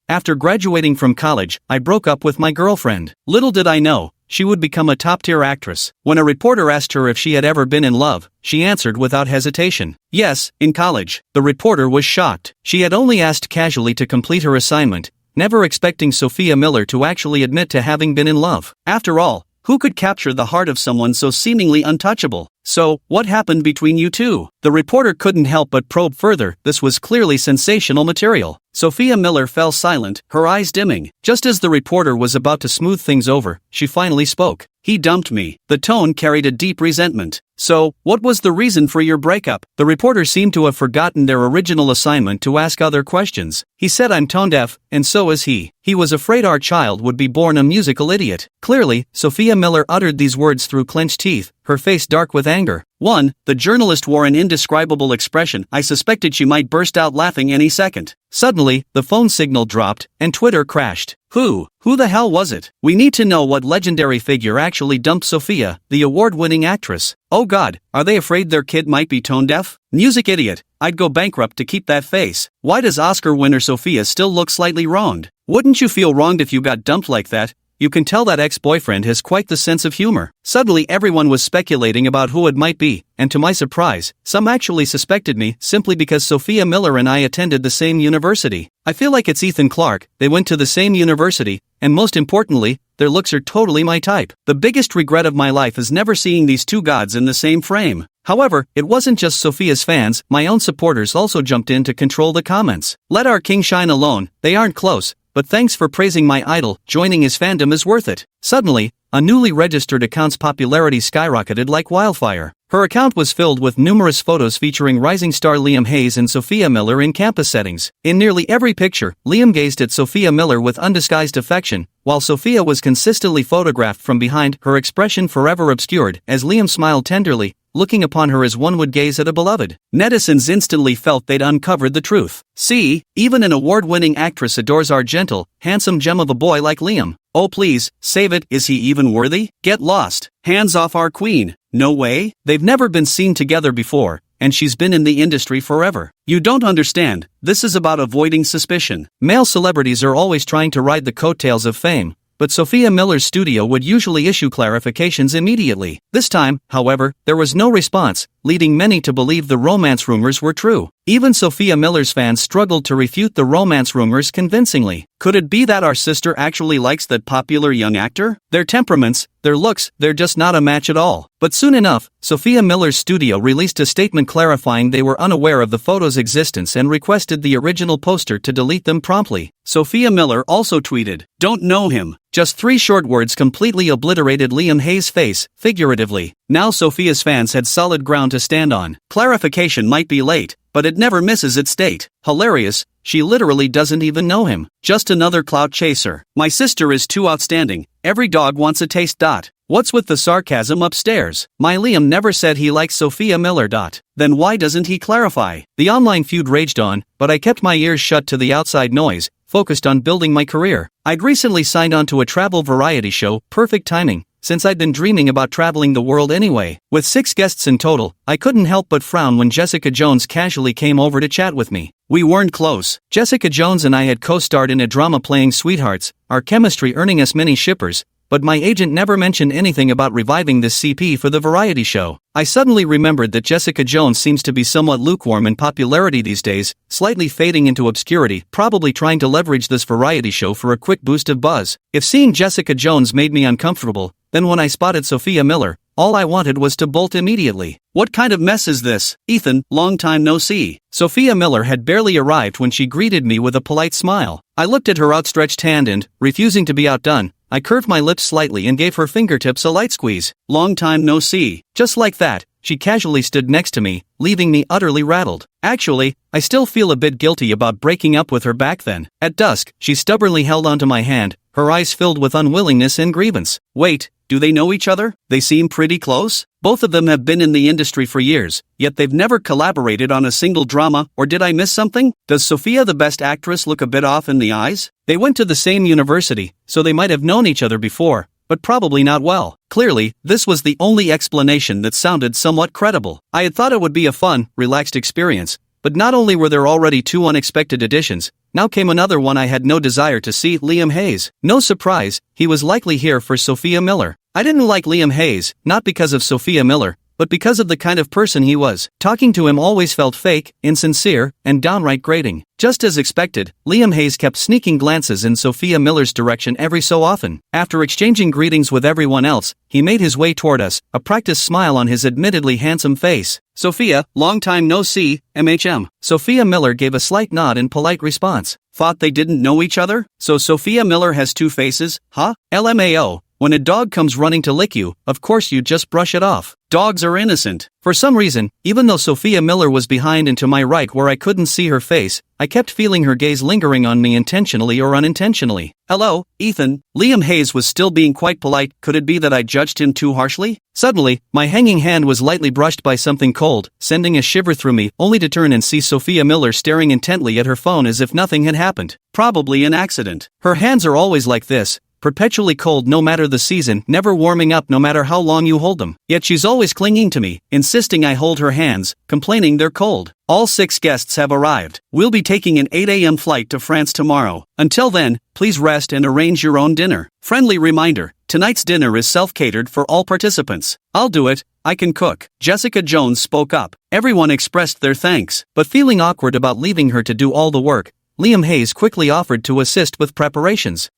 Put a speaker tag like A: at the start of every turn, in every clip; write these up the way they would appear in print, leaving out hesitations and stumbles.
A: After graduating from college, I broke up with my girlfriend. Little did I know, she would become a top-tier actress. When a reporter asked her if she had ever been in love, she answered without hesitation. Yes, in college. The reporter was shocked. She had only asked casually to complete her assignment, never expecting Sophia Miller to actually admit to having been in love. After all, who could capture the heart of someone so seemingly untouchable? So, what happened between you two? The reporter couldn't help but probe further. This was clearly sensational material. Sophia Miller fell silent, her eyes dimming. Just as the reporter was about to smooth things over, she finally spoke. He dumped me. The tone carried a deep resentment. So, what was the reason for your breakup? The reporter seemed to have forgotten their original assignment to ask other questions. He said I'm tone deaf, and so is he. He was afraid our child would be born a musical idiot. Clearly, Sophia Miller uttered these words through clenched teeth, her face dark with anger. 1. The journalist wore an indescribable expression. I suspected she might burst out laughing any second. Suddenly, the phone signal dropped, and Twitter crashed. Who the hell was it? We need to know what legendary figure actually dumped Sophia, the award-winning actress. Oh God, are they afraid their kid might be tone deaf? Music idiot, I'd go bankrupt to keep that face. Why does Oscar winner Sophia still look slightly wronged? Wouldn't you feel wronged if you got dumped like that? You can tell that ex-boyfriend has quite the sense of humor. Suddenly everyone was speculating about who it might be, and to my surprise, some actually suspected me simply because Sophia Miller and I attended the same university. I feel like it's Ethan Clarke, they went to the same university, and most importantly, their looks are totally my type. The biggest regret of my life is never seeing these two gods in the same frame. However, it wasn't just Sophia's fans, my own supporters also jumped in to control the comments. Let our king shine alone, they aren't close. But thanks for praising my idol, joining his fandom is worth it. Suddenly, a newly registered account's popularity skyrocketed like wildfire. Her account was filled with numerous photos featuring rising star Liam Hayes and Sophia Miller in campus settings. In nearly every picture, Liam gazed at Sophia Miller with undisguised affection, while Sophia was consistently photographed from behind, her expression forever obscured, as Liam smiled tenderly, looking upon her as one would gaze at a beloved. Netizens instantly felt they'd uncovered the truth. See, even an award-winning actress adores our gentle, handsome gem of a boy like Liam. Oh please, save it, is he even worthy? Get lost. Hands off our queen. No way? They've never been seen together before, and she's been in the industry forever. You don't understand, this is about avoiding suspicion. Male celebrities are always trying to ride the coattails of fame, but Sophia Miller's studio would usually issue clarifications immediately. This time, however, there was no response, leading many to believe the romance rumors were true. Even Sophia Miller's fans struggled to refute the romance rumors convincingly. Could it be that our sister actually likes that popular young actor? Their temperaments, their looks, they're just not a match at all. But soon enough, Sophia Miller's studio released a statement clarifying they were unaware of the photo's existence and requested the original poster to delete them promptly. Sophia Miller also tweeted, "Don't know him." Just 3 short words completely obliterated Liam Hayes' face, figuratively. Now Sophia's fans had solid ground to stand on. Clarification might be late, but it never misses its date. Hilarious, she literally doesn't even know him. Just another clout chaser. My sister is too outstanding, every dog wants a taste. What's with the sarcasm upstairs? My Liam never said he likes Sophia Miller. Then why doesn't he clarify? The online feud raged on, but I kept my ears shut to the outside noise, focused on building my career. I'd recently signed on to a travel variety show, perfect timing, since I'd been dreaming about traveling the world anyway. With 6 guests in total, I couldn't help but frown when Jessica Jones casually came over to chat with me. We weren't close. Jessica Jones and I had co-starred in a drama playing sweethearts, our chemistry earning us many shippers, but my agent never mentioned anything about reviving this CP for the variety show. I suddenly remembered that Jessica Jones seems to be somewhat lukewarm in popularity these days, slightly fading into obscurity, probably trying to leverage this variety show for a quick boost of buzz. If seeing Jessica Jones made me uncomfortable, then when I spotted Sophia Miller, all I wanted was to bolt immediately. What kind of mess is this? Ethan, long time no see. Sophia Miller had barely arrived when she greeted me with a polite smile. I looked at her outstretched hand and, refusing to be outdone, I curved my lips slightly and gave her fingertips a light squeeze. Long time no see. Just like that, she casually stood next to me, leaving me utterly rattled. Actually, I still feel a bit guilty about breaking up with her back then. At dusk, she stubbornly held onto my hand, her eyes filled with unwillingness and grievance. Wait, do they know each other? They seem pretty close. Both of them have been in the industry for years, yet they've never collaborated on a single drama, or did I miss something? Does Sophia the best actress look a bit off in the eyes? They went to the same university, so they might have known each other before, but probably not well. Clearly, this was the only explanation that sounded somewhat credible. I had thought it would be a fun, relaxed experience, But not only were there already 2 unexpected additions, now came another one I had no desire to see, Liam Hayes. No surprise, he was likely here for Sophia Miller. I didn't like Liam Hayes, not because of Sophia Miller, but because of the kind of person he was. Talking to him always felt fake, insincere, and downright grating. Just as expected, Liam Hayes kept sneaking glances in Sophia Miller's direction every so often. After exchanging greetings with everyone else, he made his way toward us, a practiced smile on his admittedly handsome face. "Sophia, long time no see, MHM. Sophia Miller gave a slight nod in polite response. Thought they didn't know each other? So Sophia Miller has 2 faces, huh? LMAO. When a dog comes running to lick you, of course you just brush it off. Dogs are innocent." For some reason, even though Sophia Miller was behind and to my right where I couldn't see her face, I kept feeling her gaze lingering on me intentionally or unintentionally. "Hello, Ethan." Liam Hayes was still being quite polite. Could it be that I judged him too harshly? Suddenly, my hanging hand was lightly brushed by something cold, sending a shiver through me, only to turn and see Sophia Miller staring intently at her phone as if nothing had happened. Probably an accident. Her hands are always like this, perpetually cold no matter the season, never warming up no matter how long you hold them. Yet she's always clinging to me, insisting I hold her hands, complaining they're cold. All 6 guests have arrived. We'll be taking an 8 a.m. flight to France tomorrow. Until then, please rest and arrange your own dinner. Friendly reminder, tonight's dinner is self-catered for all participants. I'll do it, I can cook. Jessica Jones spoke up. Everyone expressed their thanks, but feeling awkward about leaving her to do all the work, Liam Hayes quickly offered to assist with preparations.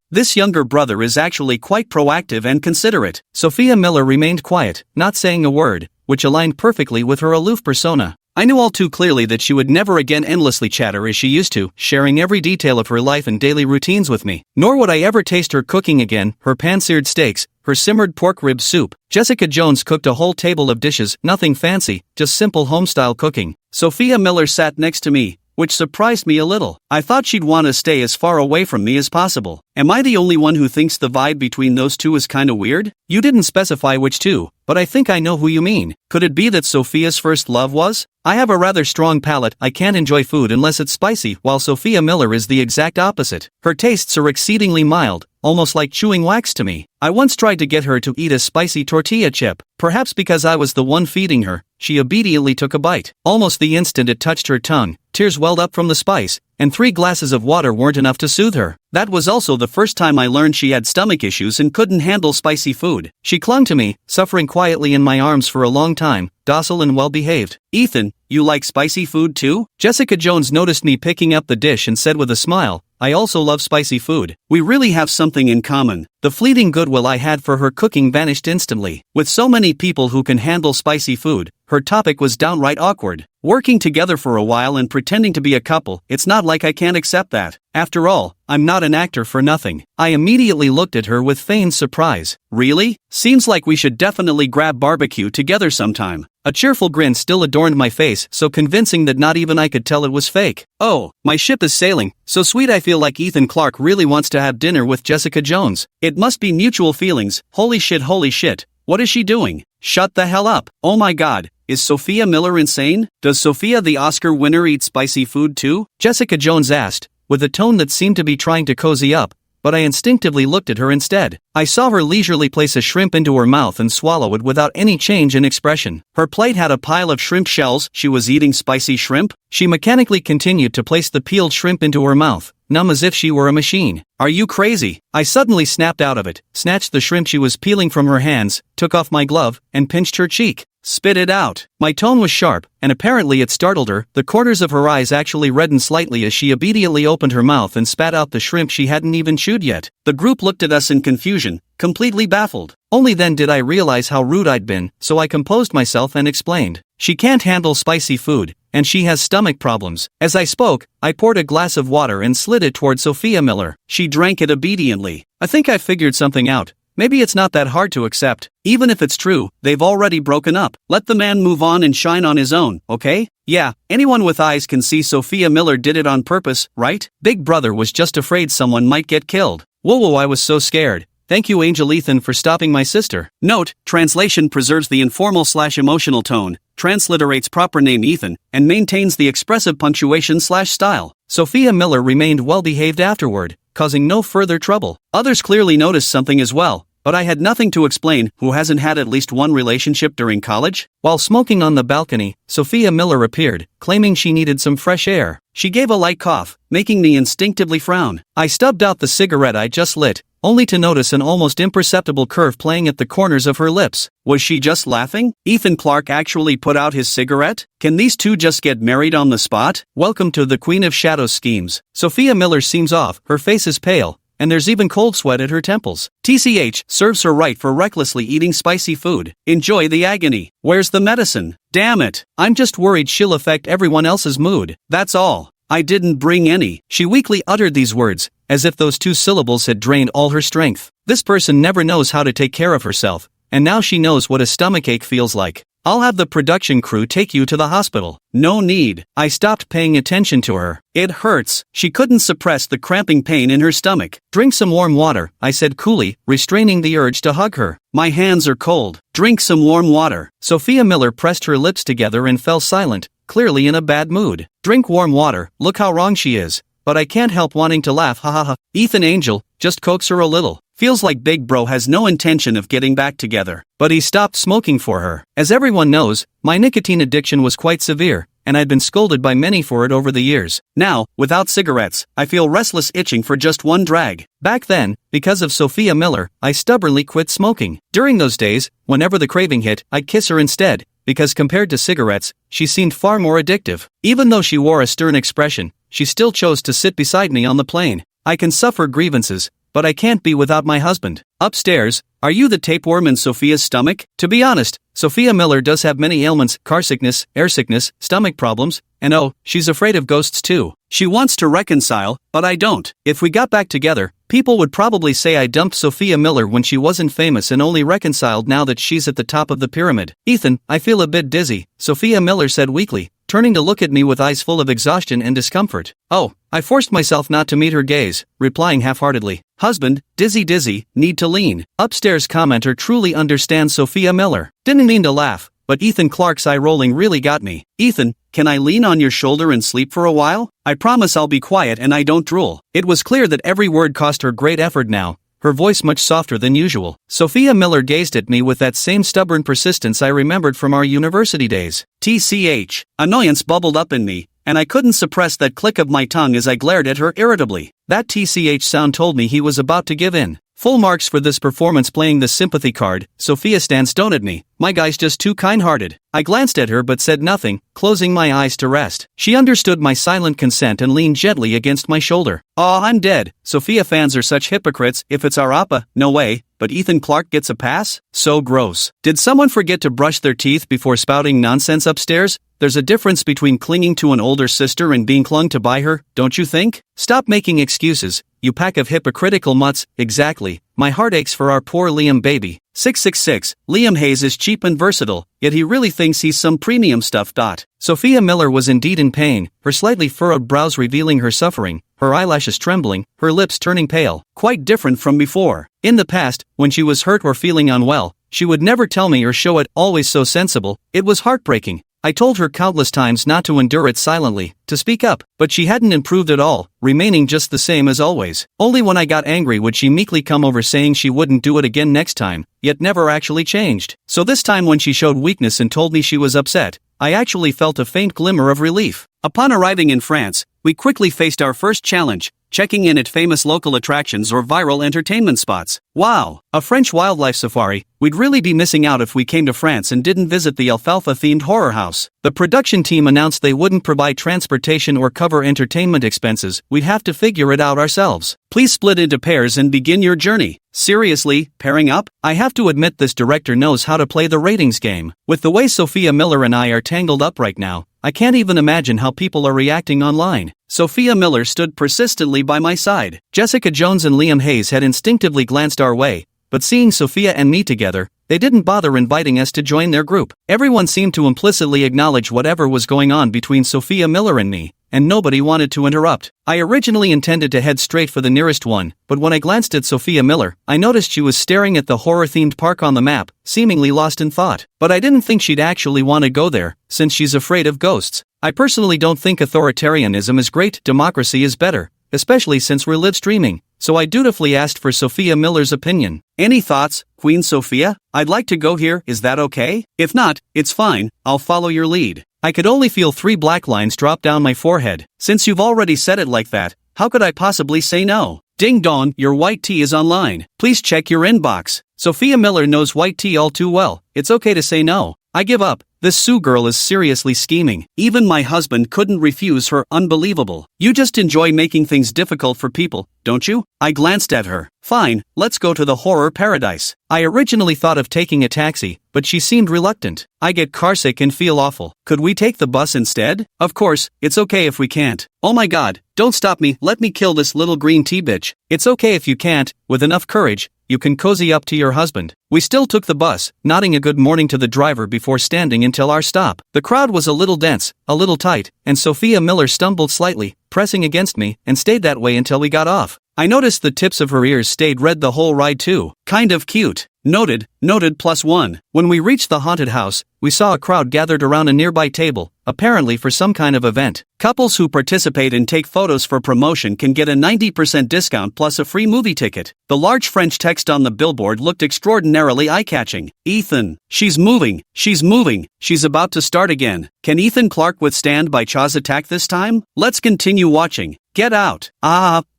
A: This younger brother is actually quite proactive and considerate. Sophia Miller remained quiet, not saying a word, which aligned perfectly with her aloof persona. I knew all too clearly that she would never again endlessly chatter as she used to, sharing every detail of her life and daily routines with me. Nor would I ever taste her cooking again, her pan-seared steaks, her simmered pork rib soup. Jessica Jones cooked a whole table of dishes, nothing fancy, just simple home-style cooking. Sophia Miller sat next to me, which surprised me a little. I thought she'd want to stay as far away from me as possible. Am I the only one who thinks the vibe between those two is kinda weird? You didn't specify which two, but I think I know who you mean. Could it be that Sophia's first love was? I have a rather strong palate. I can't enjoy food unless it's spicy, while Sophia Miller is the exact opposite. Her tastes are exceedingly mild, almost like chewing wax to me. I once tried to get her to eat a spicy tortilla chip. Perhaps because I was the one feeding her, she obediently took a bite. Almost the instant it touched her tongue, tears welled up from the spice, and 3 glasses of water weren't enough to soothe her. That was also the first time I learned she had stomach issues and couldn't handle spicy food. She clung to me, suffering quietly in my arms for a long time, docile and well-behaved. "Ethan, you like spicy food too?" Jessica Jones noticed me picking up the dish and said with a smile, "I also love spicy food. We really have something in common." The fleeting goodwill I had for her cooking vanished instantly. With so many people who can handle spicy food, her topic was downright awkward. Working together for a while and pretending to be a couple, it's not like I can't accept that. After all, I'm not an actor for nothing. I immediately looked at her with feigned surprise. "Really? Seems like we should definitely grab barbecue together sometime." A cheerful grin still adorned my face, so convincing that not even I could tell it was fake. "Oh, my ship is sailing. So sweet, I feel like Ethan Clarke really wants to have dinner with Jessica Jones. It must be mutual feelings. Holy shit, holy shit. What is she doing? Shut the hell up. Oh my god. Is Sophia Miller insane? Does Sophia the Oscar winner eat spicy food too?" Jessica Jones asked, with a tone that seemed to be trying to cozy up, but I instinctively looked at her instead. I saw her leisurely place a shrimp into her mouth and swallow it without any change in expression. Her plate had a pile of shrimp shells. She was eating spicy shrimp? She mechanically continued to place the peeled shrimp into her mouth, numb as if she were a machine. "Are you crazy?" I suddenly snapped out of it, snatched the shrimp she was peeling from her hands, took off my glove, and pinched her cheek. "Spit it out." My tone was sharp, and apparently it startled her. The corners of her eyes actually reddened slightly as she obediently opened her mouth and spat out the shrimp she hadn't even chewed yet. The group looked at us in confusion, completely baffled. Only then did I realize how rude I'd been, so I composed myself and explained. "She can't handle spicy food, and she has stomach problems." As I spoke, I poured a glass of water and slid it toward Sophia Miller. She drank it obediently. I think I figured something out. Maybe it's not that hard to accept. Even if it's true, they've already broken up. Let the man move on and shine on his own, okay? Yeah, anyone with eyes can see Sophia Miller did it on purpose, right? Big Brother was just afraid someone might get killed. Whoa, I was so scared. Thank you, Angel Ethan, for stopping my sister. Note, translation preserves the informal/emotional tone, transliterates proper name Ethan, and maintains the expressive punctuation/style. Sophia Miller remained well-behaved afterward, causing no further trouble. Others clearly noticed something as well, but I had nothing to explain. Who hasn't had at least one relationship during college? While smoking on the balcony, Sophia Miller appeared, claiming she needed some fresh air. She gave a light cough, making me instinctively frown. I stubbed out the cigarette I just lit, only to notice an almost imperceptible curve playing at the corners of her lips. Was she just laughing? Ethan Clarke actually put out his cigarette? Can these two just get married on the spot? Welcome to the Queen of Shadows schemes. Sophia Miller seems off, her face is pale, and there's even cold sweat at her temples. TCH serves her right for recklessly eating spicy food. Enjoy the agony. Where's the medicine? Damn it. I'm just worried she'll affect everyone else's mood. That's all. I didn't bring any. She weakly uttered these words, as if those two syllables had drained all her strength. This person never knows how to take care of herself, and now she knows what a stomachache feels like. I'll have the production crew take you to the hospital. No need. I stopped paying attention to her. It hurts. She couldn't suppress the cramping pain in her stomach. Drink some warm water, I said coolly, restraining the urge to hug her. My hands are cold. Drink some warm water. Sophia Miller pressed her lips together and fell silent, clearly in a bad mood. Drink warm water. Look how wrong she is. But I can't help wanting to laugh, ha ha ha. Ethan Angel, just coax her a little. Feels like Big Bro has no intention of getting back together. But he stopped smoking for her. As everyone knows, my nicotine addiction was quite severe, and I'd been scolded by many for it over the years. Now, without cigarettes, I feel restless itching for just one drag. Back then, because of Sophia Miller, I stubbornly quit smoking. During those days, whenever the craving hit, I'd kiss her instead, because compared to cigarettes, she seemed far more addictive. Even though she wore a stern expression, she still chose to sit beside me on the plane. I can suffer grievances, but I can't be without my husband. Upstairs, are you the tapeworm in Sophia's stomach? To be honest, Sophia Miller does have many ailments: car sickness, air sickness, stomach problems, and oh, she's afraid of ghosts too. She wants to reconcile, but I don't. If we got back together, people would probably say I dumped Sophia Miller when she wasn't famous and only reconciled now that she's at the top of the pyramid. Ethan, I feel a bit dizzy, Sophia Miller said weakly, turning to look at me with eyes full of exhaustion and discomfort. Oh, I forced myself not to meet her gaze, replying half-heartedly. Husband, dizzy, need to lean. Upstairs commenter truly understands Sophia Miller. Didn't mean to laugh, but Ethan Clarke's eye rolling really got me. Ethan, can I lean on your shoulder and sleep for a while? I promise I'll be quiet and I don't drool. It was clear that every word cost her great effort now, her voice much softer than usual. Sophia Miller gazed at me with that same stubborn persistence I remembered from our university days. TCH. Annoyance bubbled up in me, and I couldn't suppress that click of my tongue as I glared at her irritably. That TCH sound told me he was about to give in. Full marks for this performance playing the sympathy card. Sophia stands stone at me. My guy's just too kind-hearted. I glanced at her but said nothing, closing my eyes to rest. She understood my silent consent and leaned gently against my shoulder. Aw, I'm dead. Sophia fans are such hypocrites. If it's our appa, no way, but Ethan Clarke gets a pass? So gross. Did someone forget to brush their teeth before spouting nonsense upstairs? There's a difference between clinging to an older sister and being clung to by her, don't you think? Stop making excuses, you pack of hypocritical mutts. Exactly. My heart aches for our poor Liam baby. 666. Liam Hayes is cheap and versatile, yet he really thinks he's some premium stuff. Sophia Miller was indeed in pain, her slightly furrowed brows revealing her suffering, her eyelashes trembling, her lips turning pale, quite different from before. In the past, when she was hurt or feeling unwell, she would never tell me or show it, always so sensible. It was heartbreaking. I told her countless times not to endure it silently, to speak up, but she hadn't improved at all, remaining just the same as always. Only when I got angry would she meekly come over saying she wouldn't do it again next time, yet never actually changed. So this time when she showed weakness and told me she was upset, I actually felt a faint glimmer of relief. Upon arriving in France, we quickly faced our first challenge, checking in at famous local attractions or viral entertainment spots. Wow, a French wildlife safari. We'd really be missing out if we came to France and didn't visit the alfalfa-themed horror house. The production team announced they wouldn't provide transportation or cover entertainment expenses. We'd have to figure it out ourselves. Please split into pairs and begin your journey. Seriously, pairing up? I have to admit this director knows how to play the ratings game. With the way Sophia Miller and I are tangled up right now, I can't even imagine how people are reacting online. Sophia Miller stood persistently by my side. Jessica Jones and Liam Hayes had instinctively glanced our way, but seeing Sophia and me together, they didn't bother inviting us to join their group. Everyone seemed to implicitly acknowledge whatever was going on between Sophia Miller and me, and nobody wanted to interrupt. I originally intended to head straight for the nearest one, but when I glanced at Sophia Miller, I noticed she was staring at the horror-themed park on the map, seemingly lost in thought. But I didn't think she'd actually want to go there, since she's afraid of ghosts. I personally don't think authoritarianism is great, democracy is better, especially since we're live streaming. so I dutifully asked for Sophia Miller's opinion. Any thoughts, Queen Sophia? I'd like to go here, is that okay? If not, it's fine, I'll follow your lead. I could only feel 3 black lines drop down my forehead. Since you've already said it like that, how could I possibly say no? Ding dong, your white tea is online. Please check your inbox. Sophia Miller knows white tea all too well. It's okay to say no. I give up. This Sue girl is seriously scheming. Even my husband couldn't refuse her. Unbelievable. You just enjoy making things difficult for people, don't you? I glanced at her. Fine, let's go to the horror paradise. I originally thought of taking a taxi, but she seemed reluctant. I get carsick and feel awful. Could we take the bus instead? Of course, it's okay if we can't. Oh my god, don't stop me, let me kill this little green tea bitch. It's okay if you can't, with enough courage, you can cozy up to your husband. We still took the bus, nodding a good morning to the driver before standing until our stop. The crowd was a little dense, a little tight, and Sophia Miller stumbled slightly, pressing against me, and stayed that way until we got off. I noticed the tips of her ears stayed red the whole ride too. Kind of cute. Noted +1. When we reached the haunted house, we saw a crowd gathered around a nearby table, apparently for some kind of event. Couples who participate and take photos for promotion can get a 90% discount plus a free movie ticket. The large French text on the billboard looked extraordinarily eye-catching. Ethan, she's moving, she's about to start again. Can Ethan Clarke withstand Bai Cha's attack this time? Let's continue watching. Get out.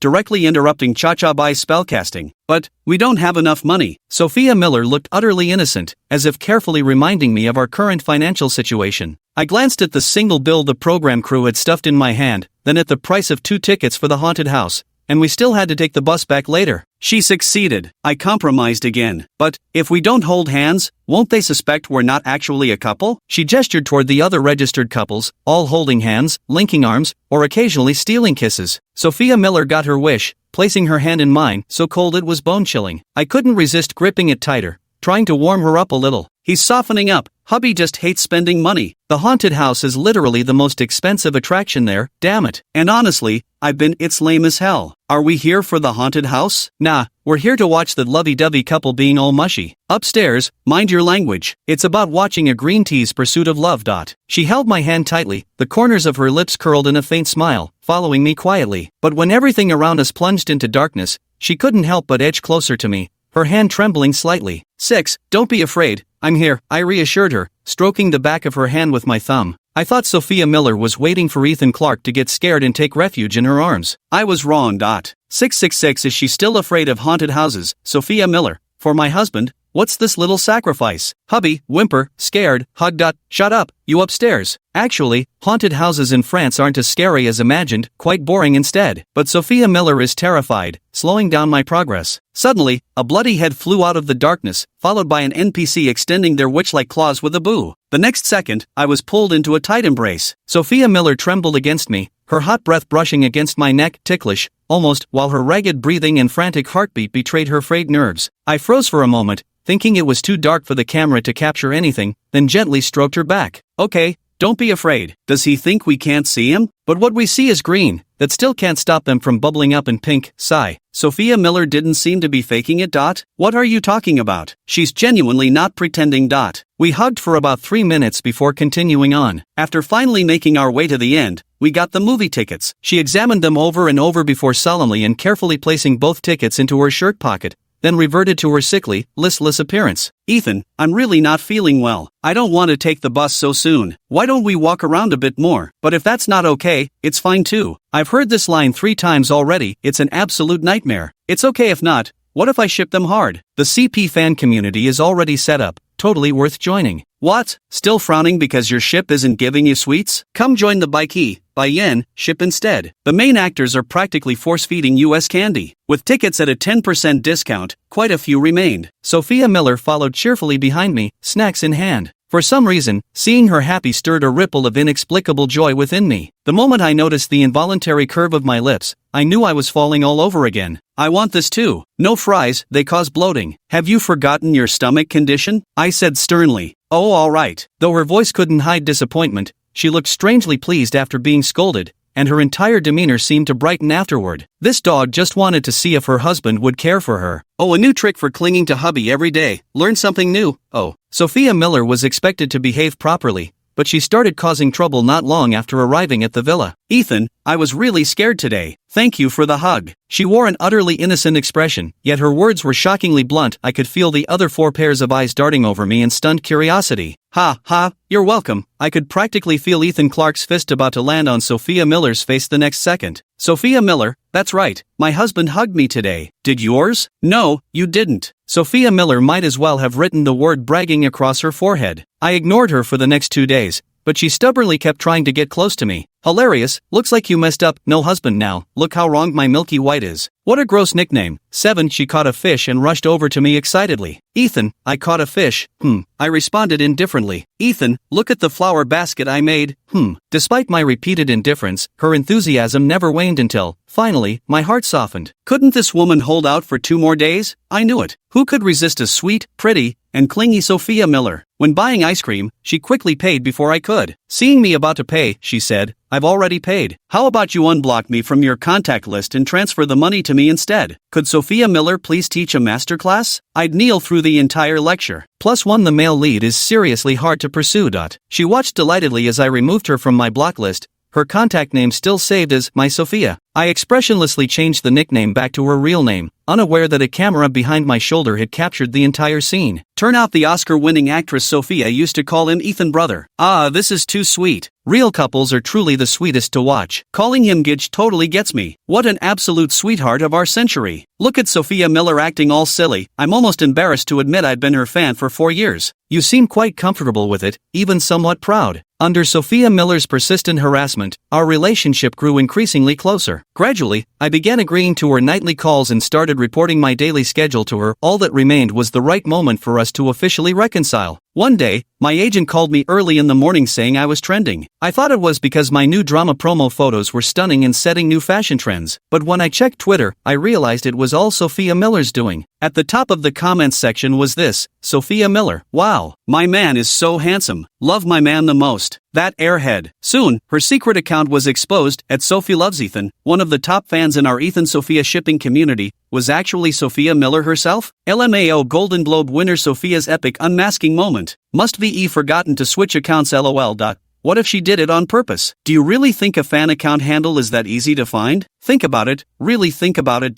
A: Directly interrupting Cha-Cha Bai's spellcasting. But, we don't have enough money. Sophia Miller looked utterly innocent, as if carefully reminding me of our current financial situation. I glanced at the single bill the program crew had stuffed in my hand, then at the price of 2 tickets for the haunted house, and we still had to take the bus back later. She succeeded. I compromised again. But, if we don't hold hands, won't they suspect we're not actually a couple? She gestured toward the other registered couples, all holding hands, linking arms, or occasionally stealing kisses. Sophia Miller got her wish, placing her hand in mine, so cold it was bone-chilling. I couldn't resist gripping it tighter, trying to warm her up a little. He's softening up. Hubby just hates spending money. The haunted house is literally the most expensive attraction there, damn it. And honestly, it's lame as hell. Are we here for the haunted house? Nah, we're here to watch the lovey-dovey couple being all mushy. Upstairs, mind your language. It's about watching a green tea's pursuit of love. She held my hand tightly, the corners of her lips curled in a faint smile, following me quietly. But when everything around us plunged into darkness, she couldn't help but edge closer to me, her hand trembling slightly. 6, don't be afraid, I'm here, I reassured her, stroking the back of her hand with my thumb. I thought Sophia Miller was waiting for Ethan Clarke to get scared and take refuge in her arms. I was wrong. 666 Is she still afraid of haunted houses, Sophia Miller? For my husband, what's this little sacrifice? Hubby, whimper, scared, hug. Shut up, you upstairs. Actually, haunted houses in France aren't as scary as imagined, quite boring instead. But Sophia Miller is terrified, slowing down my progress. Suddenly, a bloody head flew out of the darkness, followed by an NPC extending their witch-like claws with a boo. The next second, I was pulled into a tight embrace. Sophia Miller trembled against me, her hot breath brushing against my neck, ticklish, almost, while her ragged breathing and frantic heartbeat betrayed her frayed nerves. I froze for a moment, thinking it was too dark for the camera to capture anything, then gently stroked her back. Okay, don't be afraid. Does he think we can't see him? But what we see is green, that still can't stop them from bubbling up in pink. Sigh. Sophia Miller didn't seem to be faking it. What are you talking about? She's genuinely not pretending. We hugged for about 3 minutes before continuing on. After finally making our way to the end, we got the movie tickets. She examined them over and over before solemnly and carefully placing both tickets into her shirt pocket, then reverted to her sickly, listless appearance. Ethan, I'm really not feeling well. I don't want to take the bus so soon. Why don't we walk around a bit more? But if that's not okay, it's fine too. I've heard this line 3 times already. It's an absolute nightmare. It's okay if not. What if I ship them hard? The CP fan community is already set up. Totally worth joining. What? Still frowning because your ship isn't giving you sweets? Come join the Baiki, by yen, ship instead. The main actors are practically force-feeding US candy. With tickets at a 10% discount, quite a few remained. Sophia Miller followed cheerfully behind me, snacks in hand. For some reason, seeing her happy stirred a ripple of inexplicable joy within me. The moment I noticed the involuntary curve of my lips, I knew I was falling all over again. I want this too. No fries, they cause bloating. Have you forgotten your stomach condition? I said sternly. Oh, all right. Though her voice couldn't hide disappointment, she looked strangely pleased after being scolded, and her entire demeanor seemed to brighten afterward. This dog just wanted to see if her husband would care for her. Oh, a new trick for clinging to hubby every day. Learn something new. Oh, Sophia Miller was expected to behave properly, but she started causing trouble not long after arriving at the villa. Ethan, I was really scared today. Thank you for the hug. She wore an utterly innocent expression, yet her words were shockingly blunt. I could feel the other 4 pairs of eyes darting over me in stunned curiosity. Ha, ha, you're welcome. I could practically feel Ethan Clarke's fist about to land on Sophia Miller's face the next second. Sophia Miller, that's right, my husband hugged me today. Did yours? No, you didn't. Sophia Miller might as well have written the word bragging across her forehead. I ignored her for the next 2 days, but she stubbornly kept trying to get close to me. Hilarious, looks like you messed up, no husband now, look how wrong my Milky White is. What a gross nickname. 7. She caught a fish and rushed over to me excitedly. Ethan, I caught a fish. I responded indifferently. Ethan, look at the flower basket I made. Despite my repeated indifference, her enthusiasm never waned until, finally, my heart softened. Couldn't this woman hold out for 2 more days? I knew it. Who could resist a sweet, pretty, and clingy Sophia Miller? When buying ice cream, she quickly paid before I could. Seeing me about to pay, she said, I've already paid. How about you unblock me from your contact list and transfer the money to me instead? Could Sophia Miller please teach a masterclass? I'd kneel through the entire lecture. +1 The male lead is seriously hard to pursue. She watched delightedly as I removed her from my block list, her contact name still saved as My Sophia. I expressionlessly changed the nickname back to her real name, unaware that a camera behind my shoulder had captured the entire scene. Turn out the Oscar-winning actress Sophia used to call him Ethan brother. Ah, this is too sweet. Real couples are truly the sweetest to watch. Calling him Gidge totally gets me. What an absolute sweetheart of our century. Look at Sophia Miller acting all silly. I'm almost embarrassed to admit I'd been her fan for 4 years. You seem quite comfortable with it, even somewhat proud. Under Sophia Miller's persistent harassment, our relationship grew increasingly closer. Gradually, I began agreeing to her nightly calls and started reporting my daily schedule to her. All that remained was the right moment for us to officially reconcile. One day, my agent called me early in the morning saying I was trending. I thought it was because my new drama promo photos were stunning and setting new fashion trends. But when I checked Twitter, I realized it was all Sophia Miller's doing. At the top of the comments section was this: Sophia Miller, wow, my man is so handsome. Love my man the most. That airhead. Soon, her secret account was exposed. At Sophie Loves Ethan, one of the top fans in our Ethan Sophia shipping community, was actually Sophia Miller herself. LMAO Golden Globe winner Sophia's epic unmasking moment. Must VE forgotten to switch accounts LOL. What if she did it on purpose? Do you really think a fan account handle is that easy to find? Think about it, really think about it.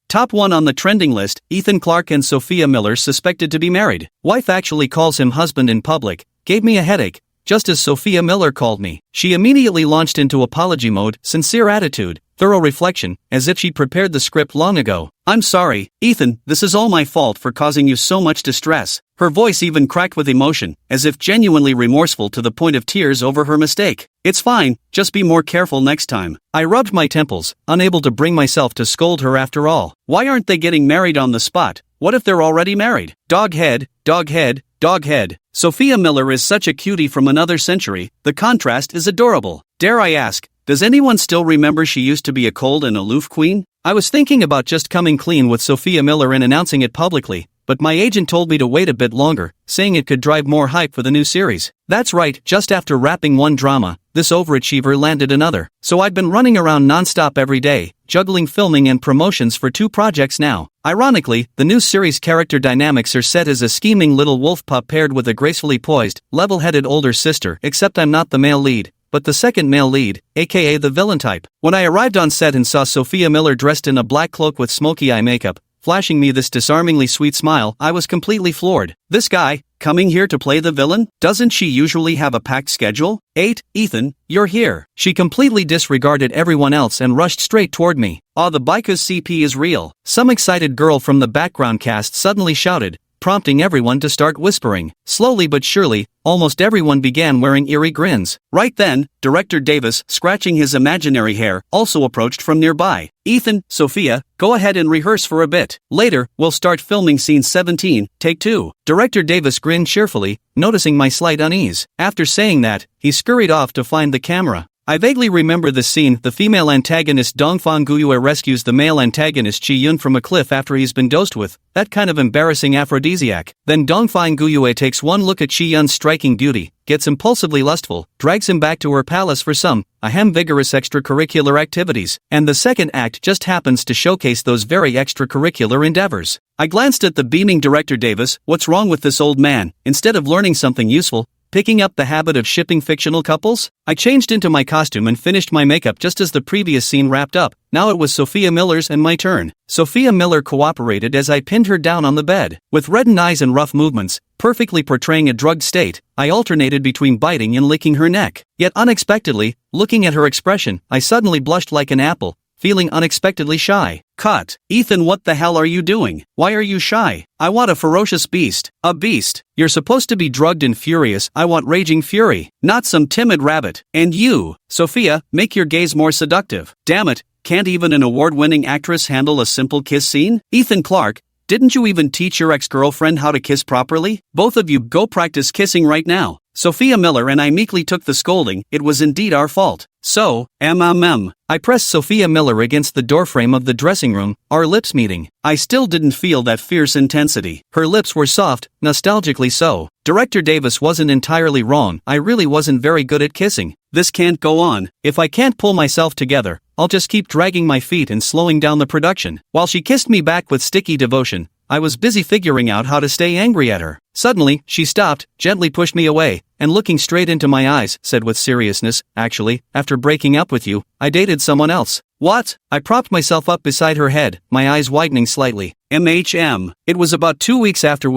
A: Top 1 on the trending list, Ethan Clarke and Sophia Miller suspected to be married. Wife actually calls him husband in public. Gave me a headache, just as Sophia Miller called me. She immediately launched into apology mode, sincere attitude, thorough reflection, as if she'd prepared the script long ago. I'm sorry, Ethan, this is all my fault for causing you so much distress. Her voice even cracked with emotion, as if genuinely remorseful to the point of tears over her mistake. It's fine, just be more careful next time. I rubbed my temples, unable to bring myself to scold her after all. Why aren't they getting married on the spot? What if they're already married? Dog head, dog head, dog head. Sophia Miller is such a cutie from another century, the contrast is adorable. Dare I ask, does anyone still remember she used to be a cold and aloof queen? I was thinking about just coming clean with Sophia Miller and announcing it publicly, but my agent told me to wait a bit longer, saying it could drive more hype for the new series. That's right, just after wrapping one drama, this overachiever landed another. So I've been running around non-stop every day, juggling filming and promotions for 2 projects now. Ironically, the new series character dynamics are set as a scheming little wolf pup paired with a gracefully poised, level-headed older sister, except I'm not the male lead, but the second male lead, aka the villain type. When I arrived on set and saw Sophia Miller dressed in a black cloak with smoky eye makeup, flashing me this disarmingly sweet smile, I was completely floored. This guy, coming here to play the villain? Doesn't she usually have a packed schedule? 8, Ethan, you're here. She completely disregarded everyone else and rushed straight toward me. Ah, the Bika's CP is real. Some excited girl from the background cast suddenly shouted, prompting everyone to start whispering. Slowly but surely, almost everyone began wearing eerie grins. Right then, Director Davis, scratching his imaginary hair, also approached from nearby. Ethan, Sophia, go ahead and rehearse for a bit. Later, we'll start filming scene 17, take 2. Director Davis grinned cheerfully, noticing my slight unease. After saying that, he scurried off to find the camera. I vaguely remember the scene. The female antagonist Dongfang Guiyue rescues the male antagonist Chi Yun from a cliff after he's been dosed with that kind of embarrassing aphrodisiac. Then Dongfang Guiyue takes one look at Chi Yun's striking beauty, gets impulsively lustful, drags him back to her palace for some vigorous extracurricular activities, and the second act just happens to showcase those very extracurricular endeavors. I glanced at the beaming Director Davis. What's wrong with this old man? Instead of learning something useful, Picking up the habit of shipping fictional couples? I changed into my costume and finished my makeup just as the previous scene wrapped up. Now it was Sophia Miller's and my turn. Sophia Miller cooperated as I pinned her down on the bed. With reddened eyes and rough movements, perfectly portraying a drugged state, I alternated between biting and licking her neck. Yet unexpectedly, looking at her expression, I suddenly blushed like an apple, feeling unexpectedly shy. Cut. Ethan, what the hell are you doing? Why are you shy? I want a ferocious beast. A beast. You're supposed to be drugged and furious. I want raging fury, not some timid rabbit. And you, Sophia, make your gaze more seductive. Damn it, can't even an award-winning actress handle a simple kiss scene? Ethan Clarke, didn't you even teach your ex-girlfriend how to kiss properly? Both of you go practice kissing right now. Sophia Miller and I meekly took the scolding. It was indeed our fault. So, I pressed Sophia Miller against the doorframe of the dressing room, our lips meeting. I still didn't feel that fierce intensity. Her lips were soft, nostalgically so. Director Davis wasn't entirely wrong. I really wasn't very good at kissing. This can't go on. If I can't pull myself together, I'll just keep dragging my feet and slowing down the production. While she kissed me back with sticky devotion, I was busy figuring out how to stay angry at her. Suddenly, she stopped, gently pushed me away, and looking straight into my eyes, said with seriousness, "Actually, after breaking up with you, I dated someone else." What? I propped myself up beside her head, my eyes widening slightly. It was about 2 weeks after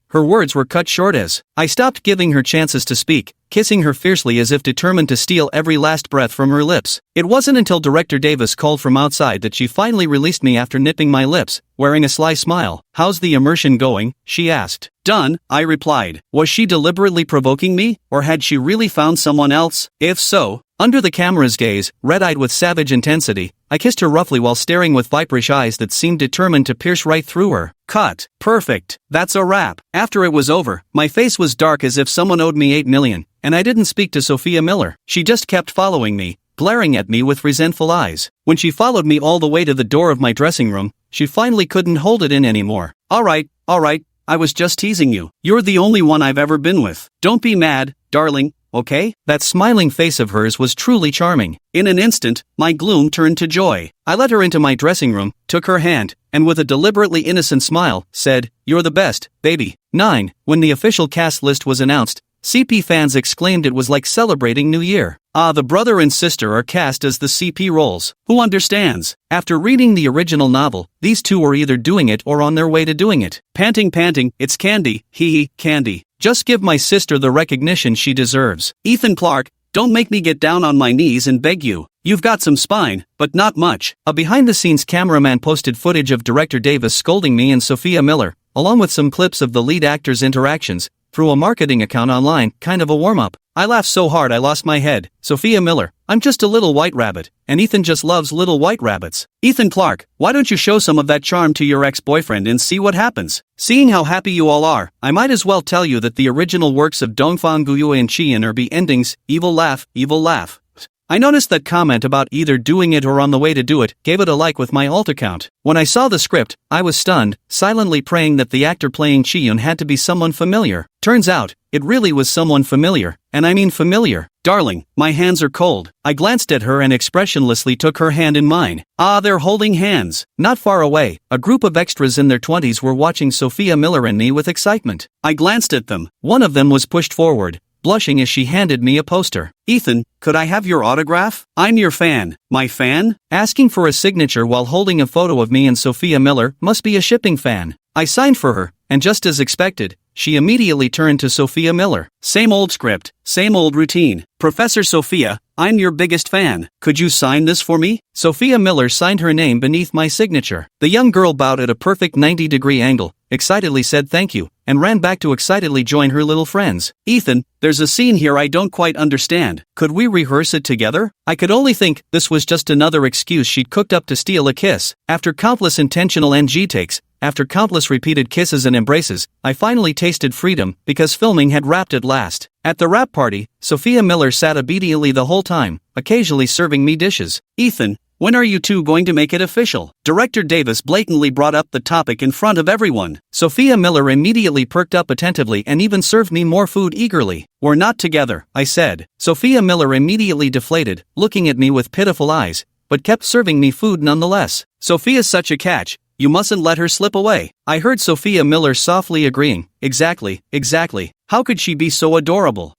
A: her words were cut short as I stopped giving her chances to speak, kissing her fiercely as if determined to steal every last breath from her lips. It wasn't until Director Davis called from outside that she finally released me after nipping my lips, wearing a sly smile. "How's the immersion going?" she asked. "Done," I replied. Was she deliberately provoking me, or had she really found someone else? If so, under the camera's gaze, red-eyed with savage intensity, I kissed her roughly while staring with viperish eyes that seemed determined to pierce right through her. Cut. Perfect. That's a wrap. After it was over, my face was dark as if someone owed me $8 million, and I didn't speak to Sophia Miller. She just kept following me, glaring at me with resentful eyes. When she followed me all the way to the door of my dressing room, she finally couldn't hold it in anymore. All right, I was just teasing you. You're the only one I've ever been with. Don't be mad, darling. Okay? That smiling face of hers was truly charming. In an instant, my gloom turned to joy. I led her into my dressing room, took her hand, and with a deliberately innocent smile, said, "You're the best, baby." 9. When the official cast list was announced, CP fans exclaimed it was like celebrating New Year. The brother and sister are cast as the CP roles. Who understands? After reading the original novel, these two were either doing it or on their way to doing it. Panting, it's Candy, hee Candy. Just give my sister the recognition she deserves. Ethan Clarke, don't make me get down on my knees and beg you. You've got some spine, but not much. A behind-the-scenes cameraman posted footage of Director Davis scolding me and Sophia Miller, along with some clips of the lead actors' interactions, through a marketing account online, kind of a warm-up. I laughed so hard I lost my head. Sophia Miller, I'm just a little white rabbit, and Ethan just loves little white rabbits. Ethan Clarke, why don't you show some of that charm to your ex-boyfriend and see what happens? Seeing how happy you all are, I might as well tell you that the original works of Dongfang Guiyue and Qian are B endings, evil laugh. I noticed that comment about either doing it or on the way to do it, gave it a like with my alt account. When I saw the script, I was stunned, silently praying that the actor playing Chiyun had to be someone familiar. Turns out, it really was someone familiar, and I mean familiar. Darling, my hands are cold. I glanced at her and expressionlessly took her hand in mine. They're holding hands. Not far away, a group of extras in their 20s were watching Sophia Miller and me with excitement. I glanced at them. One of them was pushed forward, blushing as she handed me a poster. "Ethan, could I have your autograph? I'm your fan." My fan? Asking for a signature while holding a photo of me and Sophia Miller must be a shipping fan. I signed for her, and just as expected, she immediately turned to Sophia Miller. "Same old script, same old routine. Professor Sophia, I'm your biggest fan. Could you sign this for me?" Sophia Miller signed her name beneath my signature. The young girl bowed at a perfect 90-degree angle, excitedly said thank you, and ran back to excitedly join her little friends. "Ethan, there's a scene here I don't quite understand. Could we rehearse it together?" I could only think this was just another excuse she'd cooked up to steal a kiss. After countless intentional NG takes, after countless repeated kisses and embraces, I finally tasted freedom because filming had wrapped at last. At the wrap party, Sophia Miller sat obediently the whole time, occasionally serving me dishes. "Ethan, when are you two going to make it official?" Director Davis blatantly brought up the topic in front of everyone. Sophia Miller immediately perked up attentively and even served me more food eagerly. "We're not together," I said. Sophia Miller immediately deflated, looking at me with pitiful eyes, but kept serving me food nonetheless. "Sophia's such a catch. You mustn't let her slip away. I heard Sophia Miller softly agreeing. Exactly. How could she be so adorable?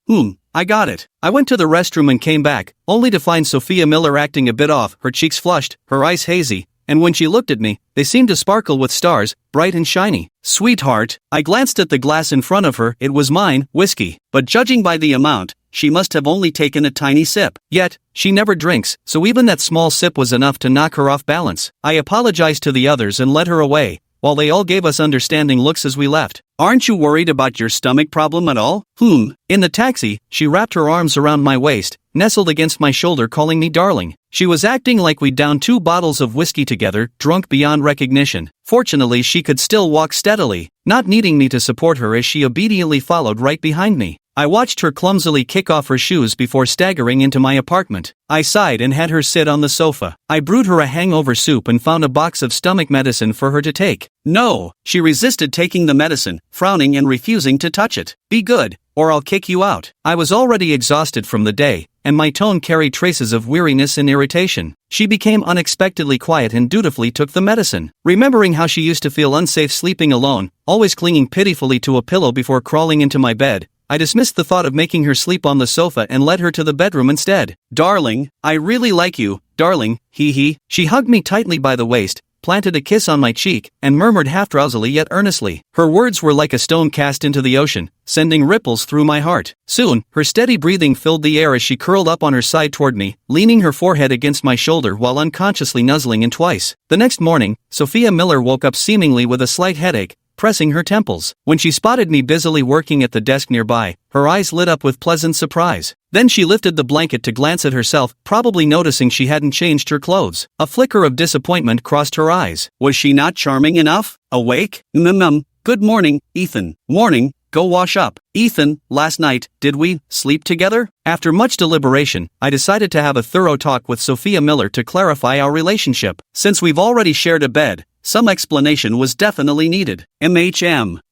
A: I got it. I went to the restroom and came back, only to find Sophia Miller acting a bit off, her cheeks flushed, her eyes hazy, and when she looked at me, they seemed to sparkle with stars, bright and shiny. Sweetheart, I glanced at the glass in front of her. It was mine, whiskey, but judging by the amount, she must have only taken a tiny sip. Yet, she never drinks, so even that small sip was enough to knock her off balance. I apologized to the others and led her away, while they all gave us understanding looks as we left. Aren't you worried about your stomach problem at all? In the taxi, she wrapped her arms around my waist, nestled against my shoulder calling me darling. She was acting like we'd downed 2 bottles of whiskey together, drunk beyond recognition. Fortunately, she could still walk steadily, not needing me to support her as she obediently followed right behind me. I watched her clumsily kick off her shoes before staggering into my apartment. I sighed and had her sit on the sofa. I brewed her a hangover soup and found a box of stomach medicine for her to take. No, she resisted taking the medicine, frowning and refusing to touch it. Be good, or I'll kick you out. I was already exhausted from the day, and my tone carried traces of weariness and irritation. She became unexpectedly quiet and dutifully took the medicine. Remembering how she used to feel unsafe sleeping alone, always clinging pitifully to a pillow before crawling into my bed, I dismissed the thought of making her sleep on the sofa and led her to the bedroom instead. Darling, I really like you, darling, hee. She hugged me tightly by the waist, planted a kiss on my cheek, and murmured half drowsily yet earnestly. Her words were like a stone cast into the ocean, sending ripples through my heart. Soon, her steady breathing filled the air as she curled up on her side toward me, leaning her forehead against my shoulder while unconsciously nuzzling in twice. The next morning, Sophia Miller woke up seemingly with a slight headache, pressing her temples. When she spotted me busily working at the desk nearby, her eyes lit up with pleasant surprise. Then she lifted the blanket to glance at herself, probably noticing she hadn't changed her clothes. A flicker of disappointment crossed her eyes. Was she not charming enough? Awake? Good morning, Ethan. Morning. Go wash up. Ethan, last night, did we sleep together? After much deliberation, I decided to have a thorough talk with Sophia Miller to clarify our relationship. Since we've already shared a bed, some explanation was definitely needed.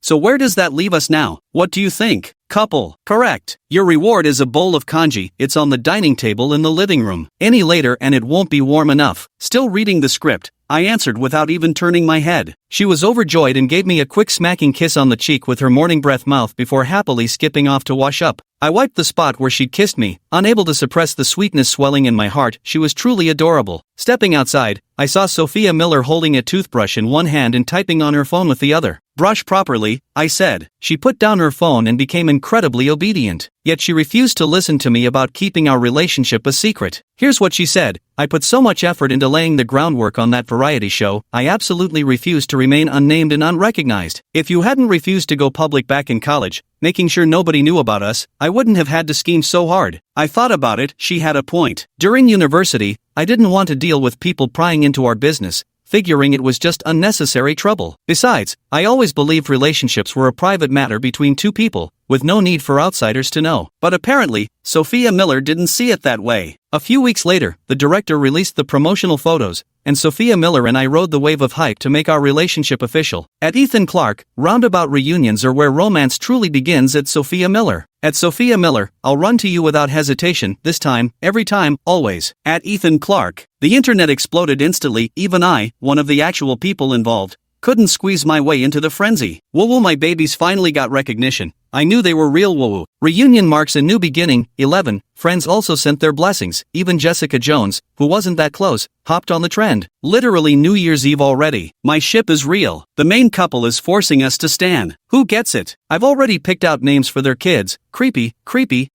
A: So where does that leave us now? What do you think? Couple. Correct. Your reward is a bowl of congee. It's on the dining table in the living room. Any later and it won't be warm enough. Still reading the script, I answered without even turning my head. She was overjoyed and gave me a quick smacking kiss on the cheek with her morning breath mouth before happily skipping off to wash up. I wiped the spot where she'd kissed me, unable to suppress the sweetness swelling in my heart. She was truly adorable. Stepping outside, I saw Sophia Miller holding a toothbrush in one hand and typing on her phone with the other. Brush properly, I said. She put down her phone and became incredibly obedient. Yet she refused to listen to me about keeping our relationship a secret. Here's what she said. I put so much effort into laying the groundwork on that variety show, I absolutely refused to remain unnamed and unrecognized. If you hadn't refused to go public back in college, making sure nobody knew about us, I wouldn't have had to scheme so hard. I thought about it, she had a point. During university, I didn't want to deal with people prying into our business, figuring it was just unnecessary trouble. Besides, I always believed relationships were a private matter between two people, with no need for outsiders to know. But apparently, Sophia Miller didn't see it that way. A few weeks later, the director released the promotional photos, and Sophia Miller and I rode the wave of hype to make our relationship official. At Ethan Clark, roundabout reunions are where romance truly begins at Sophia Miller. At Sophia Miller, I'll run to you without hesitation, this time, every time, always. At Ethan Clark, the internet exploded instantly. Even I, one of the actual people involved, couldn't squeeze my way into the frenzy. Woo-woo, my babies finally got recognition. I knew they were real. Woo-woo. Reunion marks a new beginning. 11. Friends also sent their blessings. Even Jessica Jones, who wasn't that close, hopped on the trend. Literally New Year's Eve already. My ship is real. The main couple is forcing us to stan. Who gets it? I've already picked out names for their kids. Creepy.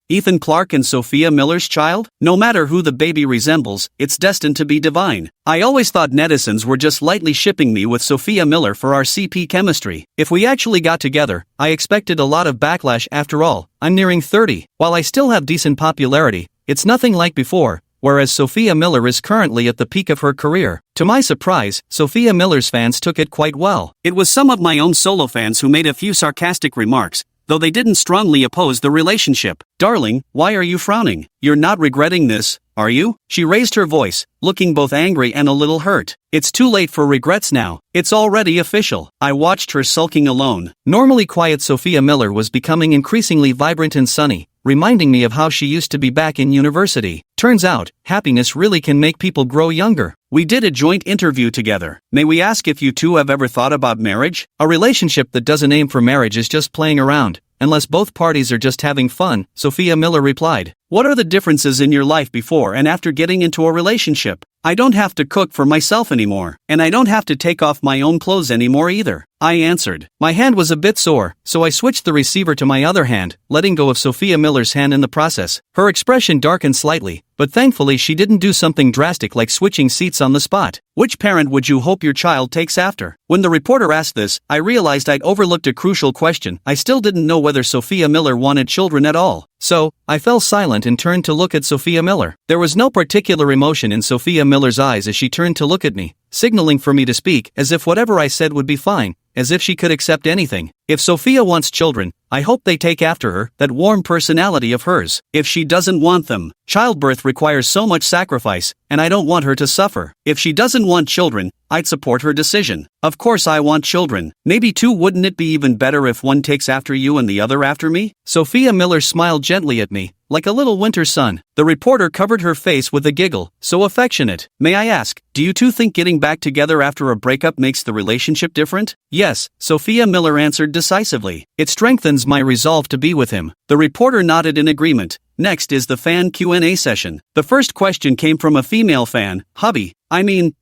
A: Ethan Clark and Sophia Miller's child? No matter who the baby resembles, it's destined to be divine. I always thought netizens were just lightly shipping me with Sophia Miller for our CP chemistry. If we actually got together, I expected a lot of backlash. After all, I'm nearing 30. While I still have decent popularity, it's nothing like before, whereas Sophia Miller is currently at the peak of her career. To my surprise, Sophia Miller's fans took it quite well. It was some of my own solo fans who made a few sarcastic remarks, though they didn't strongly oppose the relationship. Darling, why are you frowning? You're not regretting this, are you? She raised her voice, looking both angry and a little hurt. It's too late for regrets now. It's already official. I watched her sulking alone. Normally quiet Sophia Miller was becoming increasingly vibrant and sunny, reminding me of how she used to be back in university. Turns out, happiness really can make people grow younger. We did a joint interview together. May we ask if you two have ever thought about marriage? A relationship that doesn't aim for marriage is just playing around, unless both parties are just having fun, Sophia Miller replied. What are the differences in your life before and after getting into a relationship? I don't have to cook for myself anymore, and I don't have to take off my own clothes anymore either, I answered. My hand was a bit sore, so I switched the receiver to my other hand, letting go of Sophia Miller's hand in the process. Her expression darkened slightly, but thankfully she didn't do something drastic like switching seats on the spot. Which parent would you hope your child takes after? When the reporter asked this, I realized I'd overlooked a crucial question. I still didn't know whether Sophia Miller wanted children at all. So, I fell silent and turned to look at Sophia Miller. There was no particular emotion in Sophia Miller's eyes as she turned to look at me, signaling for me to speak, as if whatever I said would be fine, as if she could accept anything. If Sophia wants children, I hope they take after her, that warm personality of hers. If she doesn't want them, childbirth requires so much sacrifice, and I don't want her to suffer. If she doesn't want children, I'd support her decision. Of course I want children. Maybe two. Wouldn't it be even better if one takes after you and the other after me? Sophia Miller smiled gently at me, like a little winter sun. The reporter covered her face with a giggle, so affectionate. May I ask, do you two think getting back together after a breakup makes the relationship different? Yes, Sophia Miller answered decisively. It strengthens my resolve to be with him. The reporter nodded in agreement. Next is the fan Q&A session. The first question came from a female fan.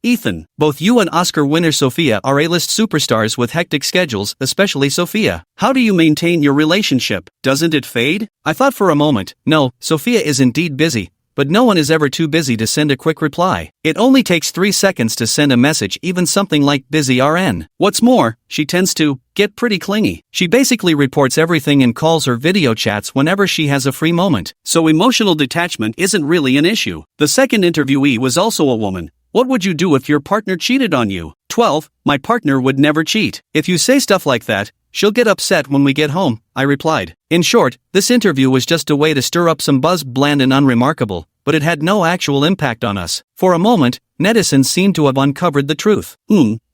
A: Ethan. Both you and Oscar winner Sophia are A-list superstars with hectic schedules, especially Sophia. How do you maintain your relationship? Doesn't it fade? I thought for a moment. No, Sophia is indeed busy, but no one is ever too busy to send a quick reply. It only takes 3 seconds to send a message, even something like busy RN. What's more, she tends to get pretty clingy. She basically reports everything in calls or video chats whenever she has a free moment. So emotional detachment isn't really an issue. The second interviewee was also a woman. What would you do if your partner cheated on you? 12. My partner would never cheat. If you say stuff like that, she'll get upset when we get home, I replied. In short, this interview was just a way to stir up some buzz, bland and unremarkable, but it had no actual impact on us. For a moment, netizens seemed to have uncovered the truth.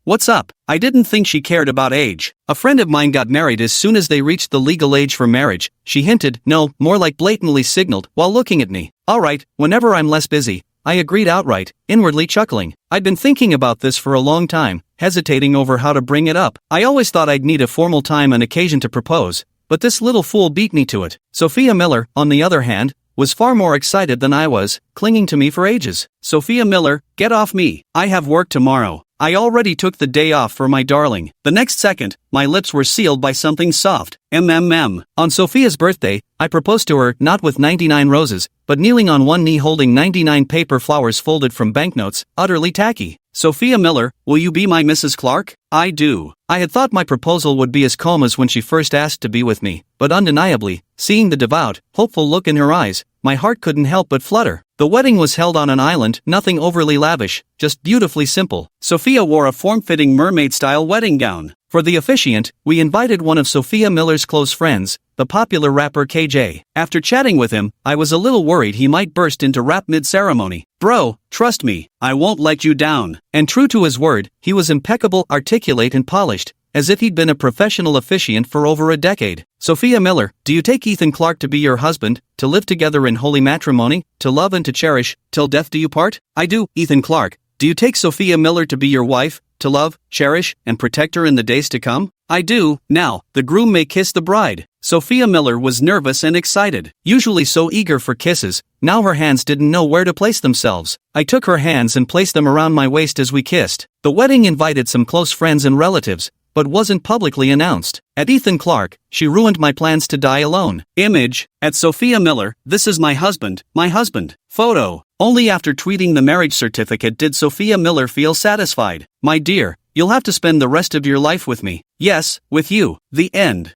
A: What's up? I didn't think she cared about age. A friend of mine got married as soon as they reached the legal age for marriage. She hinted, no, more like blatantly signaled, while looking at me. Alright, whenever I'm less busy, I agreed outright, inwardly chuckling. I'd been thinking about this for a long time, hesitating over how to bring it up. I always thought I'd need a formal time and occasion to propose, but this little fool beat me to it. Sophia Miller, on the other hand, was far more excited than I was, clinging to me for ages. Sophia Miller, get off me. I have work tomorrow. I already took the day off for my darling. The next second, my lips were sealed by something soft. On Sophia's birthday, I proposed to her, not with 99 roses, but kneeling on one knee holding 99 paper flowers folded from banknotes, utterly tacky. Sophia Miller, will you be my Mrs. Clark? I do. I had thought my proposal would be as calm as when she first asked to be with me, but undeniably, seeing the devout, hopeful look in her eyes, my heart couldn't help but flutter. The wedding was held on an island, nothing overly lavish, just beautifully simple. Sophia wore a form-fitting mermaid-style wedding gown. For the officiant, we invited one of Sophia Miller's close friends, the popular rapper KJ. After chatting with him, I was a little worried he might burst into rap mid-ceremony. Bro, trust me, I won't let you down. And true to his word, he was impeccable, articulate and polished, as if he'd been a professional officiant for over a decade. Sophia Miller, do you take Ethan Clark to be your husband, to live together in holy matrimony, to love and to cherish, till death do you part? I do. Ethan Clark, do you take Sophia Miller to be your wife, to love, cherish, and protect her in the days to come? I do. Now, the groom may kiss the bride. Sophia Miller was nervous and excited. Usually so eager for kisses, now her hands didn't know where to place themselves. I took her hands and placed them around my waist as we kissed. The wedding invited some close friends and relatives, but wasn't publicly announced. At Ethan Clark, she ruined my plans to die alone. Image, at Sophia Miller, this is my husband. Photo. Only after tweeting the marriage certificate did Sophia Miller feel satisfied. My dear, you'll have to spend the rest of your life with me. Yes, with you. The end.